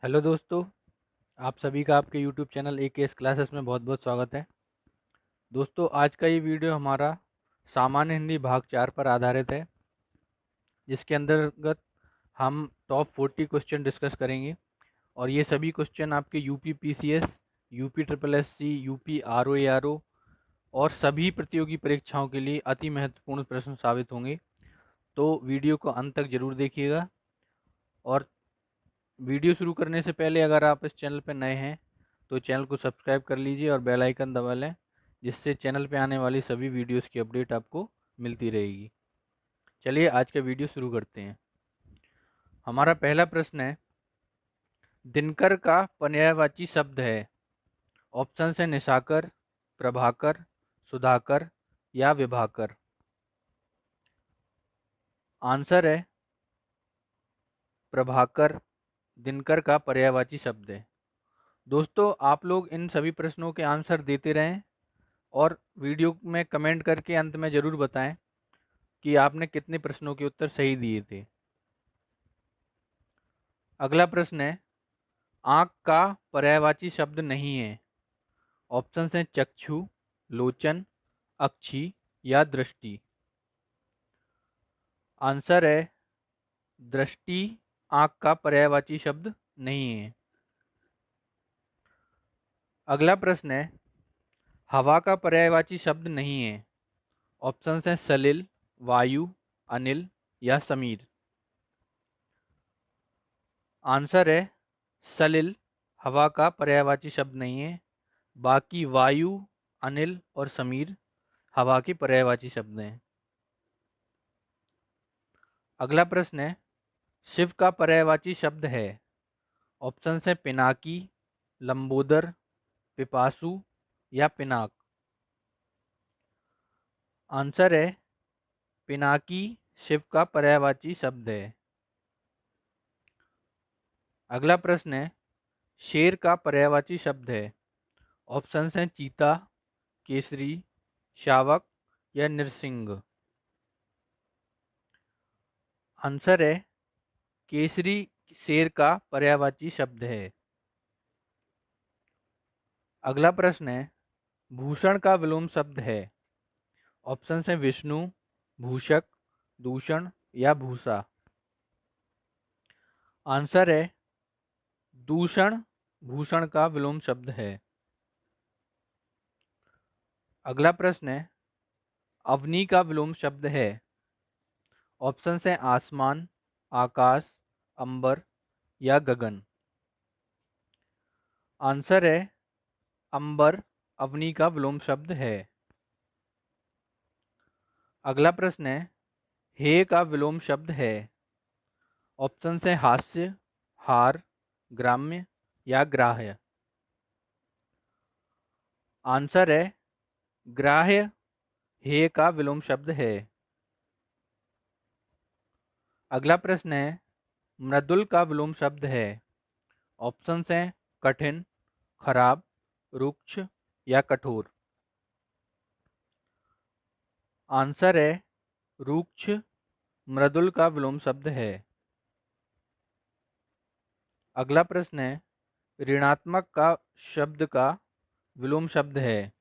Hello दोस्तों, आप सभी का आपके यूट्यूब चैनल AKS क्लासेस में बहुत बहुत स्वागत है। दोस्तों, आज का ये वीडियो हमारा सामान्य हिंदी भाग 4 पर आधारित है, जिसके अंतर्गत हम टॉप 40 क्वेश्चन डिस्कस करेंगे। और ये सभी क्वेश्चन आपके UP PCS, UP SSSC, UP RO और सभी प्रतियोगी परीक्षाओं के लिए अति महत्वपूर्ण प्रश्न साबित होंगे। तो वीडियो को अंत तक जरूर देखिएगा। और वीडियो शुरू करने से पहले अगर आप इस चैनल पर नए हैं तो चैनल को सब्सक्राइब कर लीजिए और बेल आइकन दबा लें, जिससे चैनल पे आने वाली सभी वीडियोस की अपडेट आपको मिलती रहेगी। चलिए आज का वीडियो शुरू करते हैं। हमारा पहला प्रश्न है, दिनकर का पर्यायवाची शब्द है। ऑप्शन है निशाकर, प्रभाकर, सुधाकर या विभाकर। आंसर है प्रभाकर दिनकर का पर्यायवाची शब्द है। दोस्तों, आप लोग इन सभी प्रश्नों के आंसर देते रहें और वीडियो में कमेंट करके अंत में ज़रूर बताएं कि आपने कितने प्रश्नों के उत्तर सही दिए थे। अगला प्रश्न है, आँख का पर्यायवाची शब्द नहीं है। ऑप्शन हैं चक्षु, लोचन, अक्षि या दृष्टि। आंसर है दृष्टि आँख का पर्यायवाची शब्द नहीं है। अगला प्रश्न है, हवा का पर्यायवाची शब्द नहीं है। ऑप्शन हैं सलिल, वायु, अनिल या समीर। आंसर है सलिल हवा का पर्यायवाची शब्द नहीं है। बाकी वायु, अनिल और समीर हवा के पर्यायवाची शब्द हैं। अगला प्रश्न है, शिव का पर्यायवाची शब्द है। ऑप्शन है पिनाकी, लंबोदर, पिपासु या पिनाक। आंसर है पिनाकी शिव का पर्यायवाची शब्द है। अगला प्रश्न है, शेर का पर्यायवाची शब्द है। ऑप्शन हैं चीता, केसरी, शावक या नृसिंह। आंसर है केसरी शेर का पर्यायवाची शब्द है। अगला प्रश्न है, भूषण का विलोम शब्द है। ऑप्शन है विष्णु, भूषक, दूषण या भूषा। आंसर है दूषण भूषण का विलोम शब्द है। अगला प्रश्न है, अवनी का विलोम शब्द है। ऑप्शन है आसमान, आकाश, अंबर या गगन। आंसर है अंबर अवनी का विलोम शब्द है। अगला प्रश्न है, हे का विलोम शब्द है। ऑप्शन है हास्य, हार, ग्राम्य या ग्राह्य। आंसर है ग्राह्य हे का विलोम शब्द है। अगला प्रश्न है, मृदुल का विलोम शब्द है। ऑप्शन हैं कठिन, खराब, रुक्ष या कठोर। आंसर है रुक्ष मृदुल का विलोम शब्द है। अगला प्रश्न है, ऋणात्मक का शब्द का विलोम शब्द है।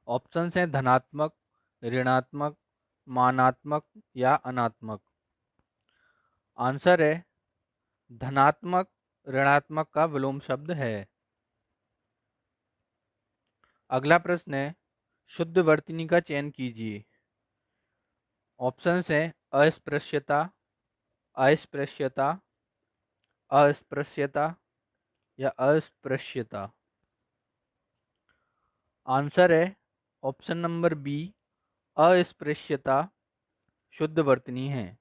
ऑप्शन हैं धनात्मक, ऋणात्मक, मानात्मक या अनात्मक। आंसर है धनात्मक ऋणात्मक का विलोम शब्द है। अगला प्रश्न है, शुद्ध वर्तनी का चयन कीजिए। ऑप्शन हैं अस्पृश्यता, अस्पृश्यता, अस्पृश्यता या अस्पृश्यता। आंसर है ऑप्शन नंबर बी, अस्पृश्यता शुद्ध वर्तनी है।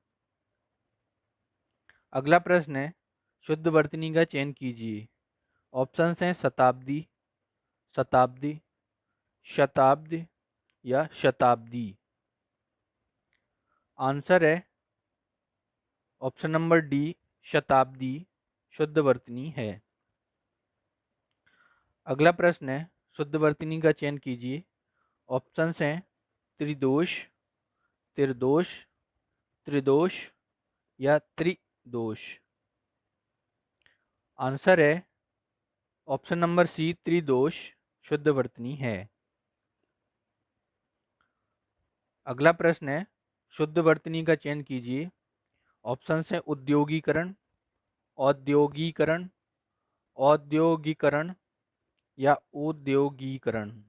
अगला प्रश्न है, शुद्ध वर्तनी का चयन कीजिए। ऑप्शन हैं शताब्दी, शताब्दी, शताब्दी या शताब्दी। आंसर है ऑप्शन नंबर डी, शताब्दी शुद्ध वर्तनी है। अगला प्रश्न है, शुद्ध वर्तनी का चयन कीजिए। ऑप्शन हैं त्रिदोष, त्रिदोष, त्रिदोष या त्रिदोष। आंसर है ऑप्शन नंबर सी, त्रिदोष शुद्धवर्तनी है। अगला प्रश्न है, शुद्धवर्तनी का चयन कीजिए। ऑप्शन है उद्योगीकरण, औद्योगीकरण, औद्योगीकरण या औद्योगीकरण।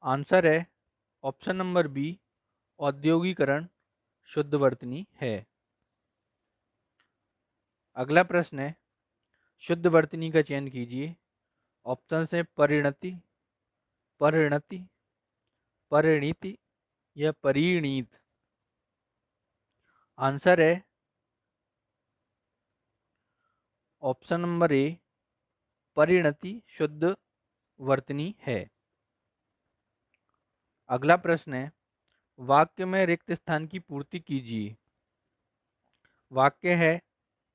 आंसर है ऑप्शन नंबर बी, औद्योगीकरण शुद्धवर्तनी है। अगला प्रश्न है, शुद्धवर्तनी का चयन कीजिए। ऑप्शन है परिणति, परिणति, परिणीति या परिणीत। आंसर है ऑप्शन नंबर ए, परिणति शुद्ध वर्तनी है। अगला प्रश्न है, वाक्य में रिक्त स्थान की पूर्ति कीजिए। वाक्य है,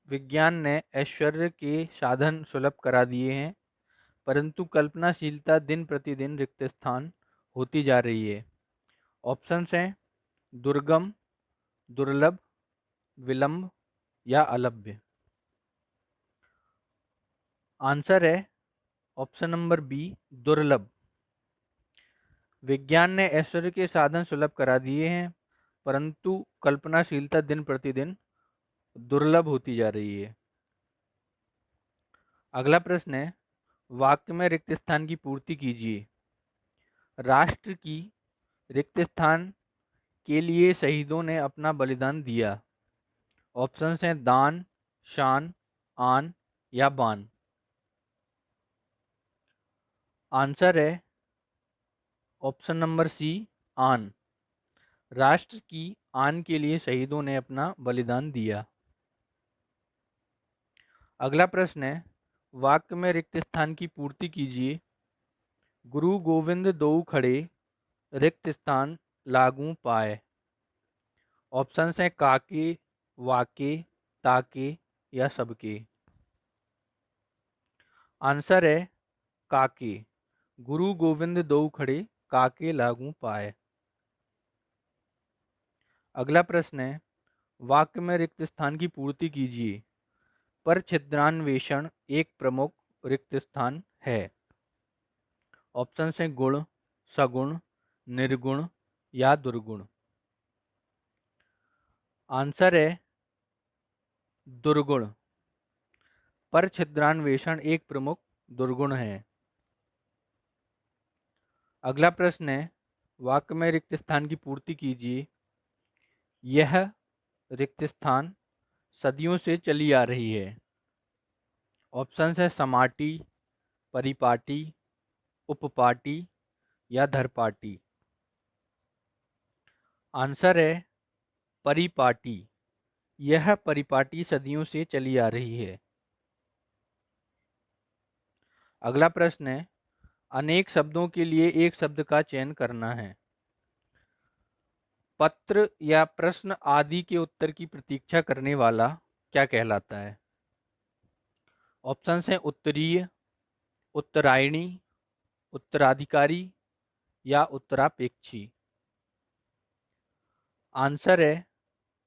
विज्ञान ने ऐश्वर्य के साधन सुलभ करा दिए हैं, परंतु कल्पनाशीलता दिन प्रतिदिन रिक्त स्थान होती जा रही है। ऑप्शंस हैं दुर्गम, दुर्लभ, विलंब या अलभ्य। आंसर है ऑप्शन नंबर बी, दुर्लभ। विज्ञान ने ऐश्वर्य के साधन सुलभ करा दिए हैं, परंतु कल्पनाशीलता दिन प्रतिदिन दुर्लभ होती जा रही है। अगला प्रश्न है, वाक्य में रिक्त स्थान की पूर्ति कीजिए। राष्ट्र की रिक्त स्थान के लिए शहीदों ने अपना बलिदान दिया। ऑप्शंस हैं दान, शान, आन या बान। आंसर है ऑप्शन नंबर सी, आन। राष्ट्र की आन के लिए शहीदों ने अपना बलिदान दिया। अगला प्रश्न है, वाक्य में रिक्त स्थान की पूर्ति कीजिए। गुरु गोविंद दो खड़े, रिक्त स्थान लागू पाए। ऑप्शंस हैं काके, वाके, ताके या सबके। आंसर है काके। गुरु गोविंद दो खड़े, काके लागू पाए। अगला प्रश्न है, वाक्य में रिक्त स्थान की पूर्ति कीजिए। पर छिद्रान्वेषण एक प्रमुख रिक्त स्थान है। ऑप्शन हैं गुण, सगुण, निर्गुण या दुर्गुण। आंसर है दुर्गुण। पर छिद्रान्वेषण एक प्रमुख दुर्गुण है। अगला प्रश्न है, वाक्य में रिक्त स्थान की पूर्ति कीजिए। यह रिक्त स्थान सदियों से चली आ रही है। ऑप्शन है समाटी, परिपाटी, उपपाटी या धरपाटी। आंसर है परिपाटी। यह परिपाटी सदियों से चली आ रही है। अगला प्रश्न है, अनेक शब्दों के लिए एक शब्द का चयन करना है। पत्र या प्रश्न आदि के उत्तर की प्रतीक्षा करने वाला क्या कहलाता है। ऑप्शन हैं उत्तरीय, उत्तरायणी, उत्तराधिकारी या उत्तरापेक्षी। आंसर है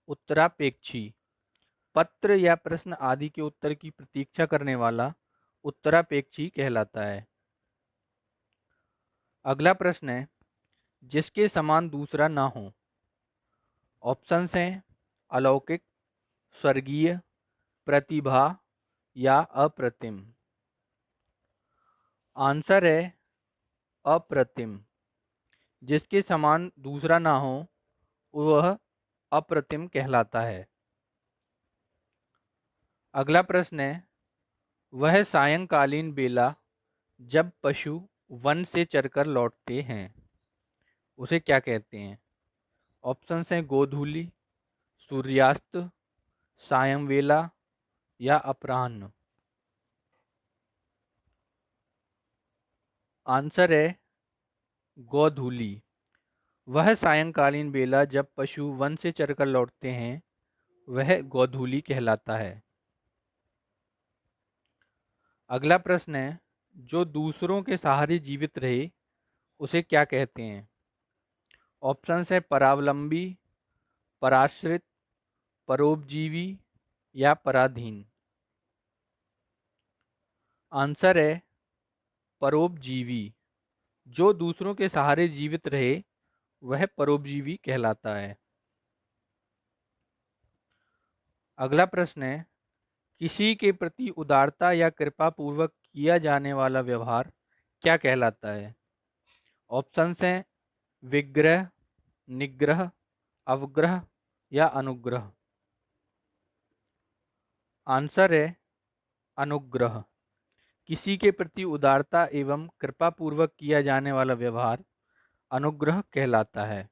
उत्तरापेक्षी। पत्र या प्रश्न आदि के उत्तर की प्रतीक्षा करने वाला उत्तरापेक्षी कहलाता है। अगला प्रश्न है, जिसके समान दूसरा ना हो। ऑप्शंस हैं अलौकिक, स्वर्गीय, प्रतिभा या अप्रतिम। आंसर है अप्रतिम। जिसके समान दूसरा ना हो वह अप्रतिम कहलाता है। अगला प्रश्न है, वह सायंकालीन बेला जब पशु वन से चरकर लौटते हैं उसे क्या कहते हैं। ऑप्शन हैं गोधूली, सूर्यास्त, सायं वेला या अपराह्न। आंसर है गोधूली। वह सायंकालीन बेला जब पशु वन से चरकर लौटते हैं वह गोधूली कहलाता है। अगला प्रश्न है, जो दूसरों के सहारे जीवित रहे उसे क्या कहते हैं। ऑप्शन है परावलंबी, पराश्रित, परोपजीवी या पराधीन। आंसर है परोपजीवी। जो दूसरों के सहारे जीवित रहे वह परोपजीवी कहलाता है। अगला प्रश्न है, किसी के प्रति उदारता या कृपा पूर्वक किया जाने वाला व्यवहार क्या कहलाता है? ऑप्शंस हैं विग्रह, निग्रह, अवग्रह या अनुग्रह। आंसर है अनुग्रह। किसी के प्रति उदारता एवं कृपा पूर्वक किया जाने वाला व्यवहार अनुग्रह कहलाता है।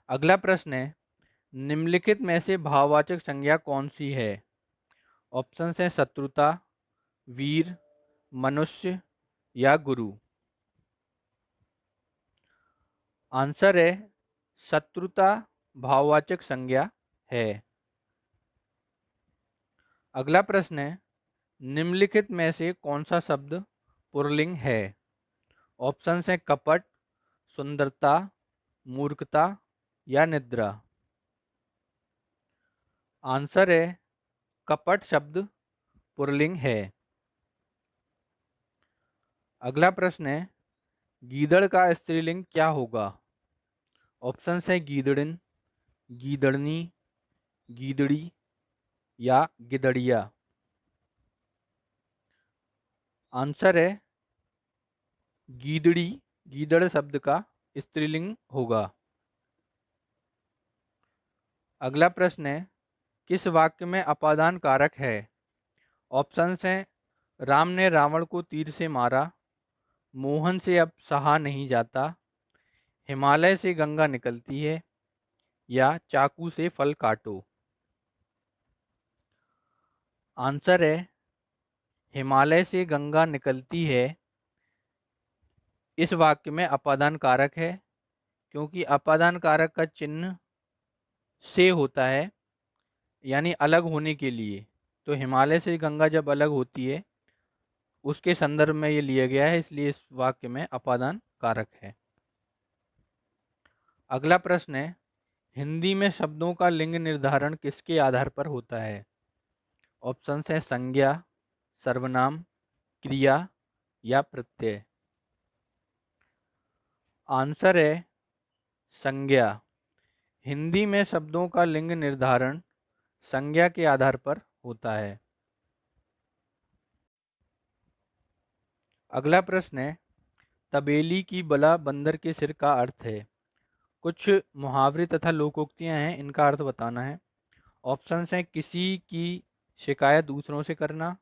अगला प्रश्न है, निम्नलिखित में से भाववाचक संज्ञा कौन सी है? ऑप्शन है शत्रुता, वीर, मनुष्य या गुरु। आंसर है शत्रुता भाववाचक संज्ञा है। अगला प्रश्न है, निम्नलिखित में से कौन सा शब्द पुल्लिंग है? ऑप्शन है कपट, सुंदरता, मूर्खता या निद्रा। आंसर है कपट शब्द पुल्लिंग है। अगला प्रश्न है, गीदड़ का स्त्रीलिंग क्या होगा? ऑप्शन है गीदड़िन, गीदड़नी, गीदड़ी या गिदड़िया। आंसर है गीदड़ी, गीदड़ शब्द का स्त्रीलिंग होगा। अगला प्रश्न है, किस वाक्य में अपादान कारक है? ऑप्शन हैं राम ने रावण को तीर से मारा, मोहन से अब सहा नहीं जाता, हिमालय से गंगा निकलती है या चाकू से फल काटो। आंसर है हिमालय से गंगा निकलती है। इस वाक्य में अपादान कारक है क्योंकि अपादान कारक का चिन्ह से होता है, यानी अलग होने के लिए। तो हिमालय से गंगा जब अलग होती है उसके संदर्भ में ये लिया गया है, इसलिए इस वाक्य में अपादान कारक है। अगला प्रश्न है, हिंदी में शब्दों का लिंग निर्धारण किसके आधार पर होता है? ऑप्शन है संज्ञा, सर्वनाम, क्रिया या प्रत्यय। आंसर है संज्ञा। हिंदी में शब्दों का लिंग निर्धारण संज्ञा के आधार पर होता है। अगला प्रश्न है, तबेली की बला बंदर के सिर का अर्थ है। कुछ मुहावरे तथा लोकोक्तियां हैं, इनका अर्थ बताना है। ऑप्शन हैं किसी की शिकायत दूसरों से करना,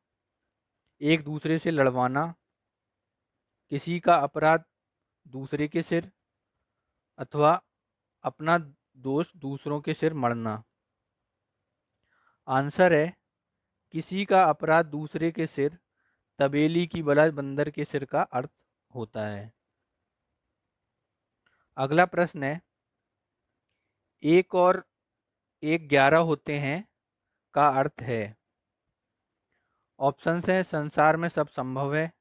एक दूसरे से लड़वाना, किसी का अपराध दूसरे के सिर, अथवा अपना दोष दूसरों के सिर मढ़ना। आंसर है किसी का अपराध दूसरे के सिर तबेली की बला बंदर के सिर का अर्थ होता है। अगला प्रश्न है, एक और एक 11 होते हैं का अर्थ है। ऑप्शन है संसार में सब संभव है,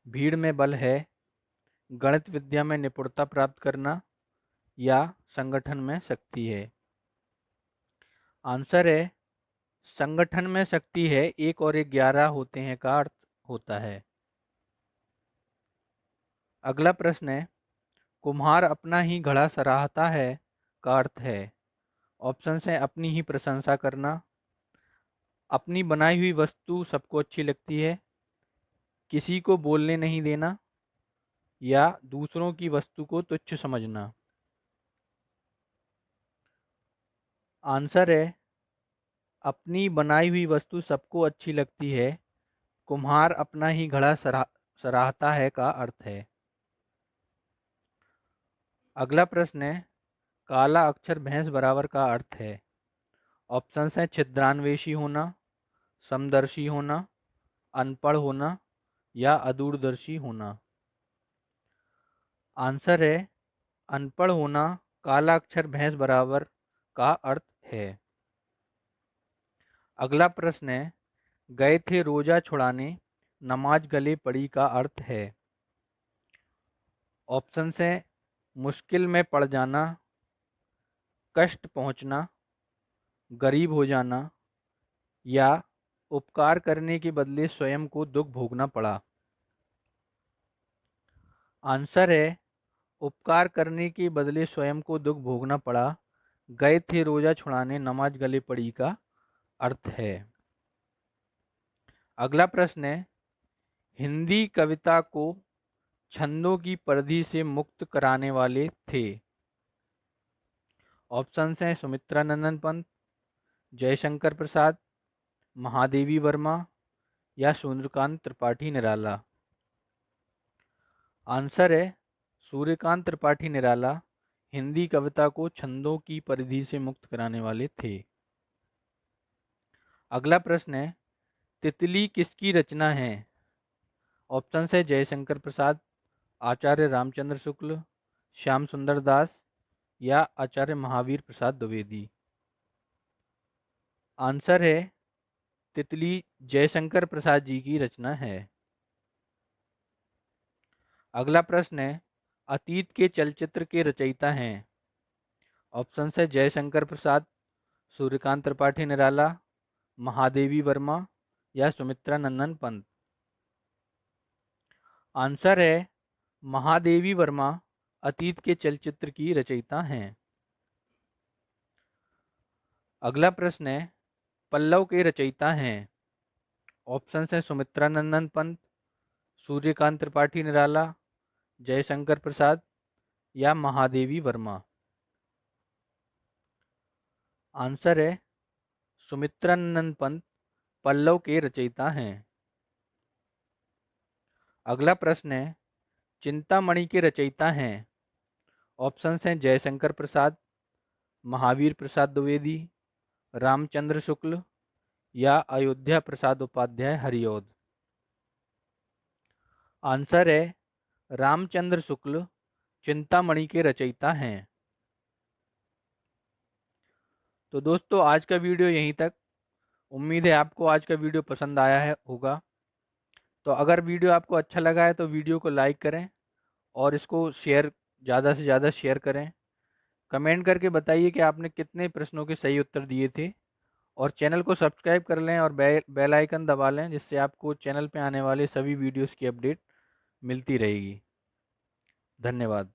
भीड़ में बल है, गणित विद्या में निपुणता प्राप्त करना या संगठन में शक्ति है। आंसर है संगठन में शक्ति है, एक और एक 11 होते हैं का अर्थ होता है। अगला प्रश्न है, कुम्हार अपना ही घड़ा सराहता है का अर्थ है। ऑप्शन है अपनी ही प्रशंसा करना, अपनी बनाई हुई वस्तु सबको अच्छी लगती है, किसी को बोलने नहीं देना या दूसरों की वस्तु को तुच्छ समझना। आंसर है अपनी बनाई हुई वस्तु सबको अच्छी लगती है, कुम्हार अपना ही घड़ा सराहता है का अर्थ है। अगला प्रश्न है, काला अक्षर भैंस बराबर का अर्थ है। ऑप्शन हैं छिद्रान्वेषी होना, समदर्शी होना, अनपढ़ होना या अदूरदर्शी होना। आंसर है अनपढ़ होना काला अक्षर भैंस बराबर का अर्थ है। अगला प्रश्न है, गए थे रोजा छुड़ाने नमाज गले पड़ी का अर्थ है। ऑप्शन है मुश्किल में पड़ जाना, कष्ट पहुंचना, गरीब हो जाना या उपकार करने के बदले स्वयं को दुख भोगना पड़ा? आंसर है उपकार करने के बदले स्वयं को दुख भोगना पड़ा। गए थे रोजा छुड़ाने नमाज गले पड़ी का अर्थ है। अगला प्रश्न है, हिंदी कविता को छंदों की परिधि से मुक्त कराने वाले थे? ऑप्शंस हैं सुमित्रा नंदन पंत, जयशंकर प्रसाद, महादेवी वर्मा या सूर्यकांत त्रिपाठी निराला। आंसर है सूर्यकांत त्रिपाठी निराला हिंदी कविता को छंदों की परिधि से मुक्त कराने वाले थे। अगला प्रश्न है, तितली किसकी रचना है? ऑप्शन है जयशंकर प्रसाद, आचार्य रामचंद्र शुक्ल, श्याम सुंदर दास या आचार्य महावीर प्रसाद द्विवेदी। आंसर है तितली जयशंकर प्रसाद जी की रचना है। अगला प्रश्न है, अतीत के चलचित्र के रचयिता हैं? ऑप्शन है जयशंकर प्रसाद, सूर्यकांत त्रिपाठी निराला, महादेवी वर्मा या सुमित्रा नंदन पंत। आंसर है महादेवी वर्मा अतीत के चलचित्र की रचयिता हैं। अगला प्रश्न है, पल्लव के रचयिता हैं? ऑप्शन है सुमित्रा नंदन पंत, सूर्यकांत त्रिपाठी निराला, जयशंकर प्रसाद या महादेवी वर्मा। आंसर है सुमित्रा नंदन पंत पल्लव के रचयिता हैं। अगला प्रश्न है, चिंतामणि के रचयिता हैं? ऑप्शन हैं जयशंकर प्रसाद, महावीर प्रसाद द्विवेदी, रामचंद्र शुक्ल या अयोध्या प्रसाद उपाध्याय हरिऔध। आंसर है रामचंद्र शुक्ल चिंतामणि के रचयिता हैं। तो दोस्तों आज का वीडियो यहीं तक। उम्मीद है आपको आज का वीडियो पसंद आया है होगा। तो अगर वीडियो आपको अच्छा लगा है तो वीडियो को लाइक करें और इसको शेयर ज़्यादा से ज़्यादा शेयर करें। कमेंट करके बताइए कि आपने कितने प्रश्नों के सही उत्तर दिए थे और चैनल को सब्सक्राइब कर लें और बेल आइकन दबा लें, जिससे आपको चैनल पे आने वाले सभी वीडियोस की अपडेट मिलती रहेगी। धन्यवाद।